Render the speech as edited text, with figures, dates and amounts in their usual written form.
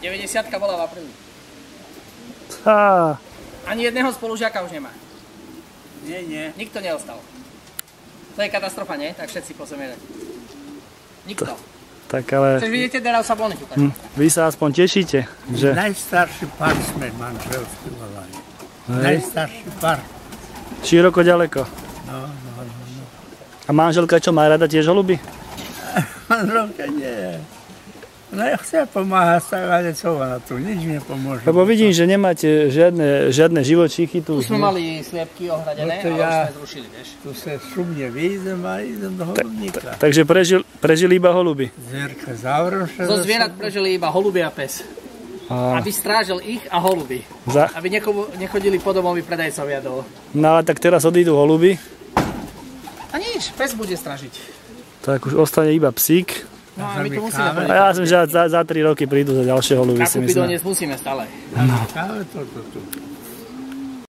90-ka bola v apríli. Á. Ani jedného spolužiaka už nemá. Nie. Nikto neostal. To je katastrofa, nie? Tak všetci po zemi. Nikto. Tak ale... Chceš vidíte, teraz sa bony tu. Vy sa aspoň tešíte, že... Najstarší pár sme manželský volali. Najstarší pár. Široko ďaleko. No. A manželka čo, má rada tiež holuby? Manželka nie. Ona chce pomáhať, ale co ona tu, nič nepomôže. Lebo vidím, že nemáte žiadne živočíchy tu. Tu sme mali sliepky ohradené, ale už sme zrušili, vieš. Tu sa šumne vyjdem a idem do holubníka. Takže prežili iba holuby. Zvierka zavroša. Zo zvierat prežili iba holuby a pes. Aby strážil ich a holuby. Aby nechodili po domovi predajcovia dole. No ale tak teraz odídu holuby. A nič, pes bude strážiť. Tak už ostane iba psík. No a my tu musíme A ja som, že za 3 roky prídu za ďalšie holuby, si myslím. Kapu doniesť musíme stále. Káve toto tu.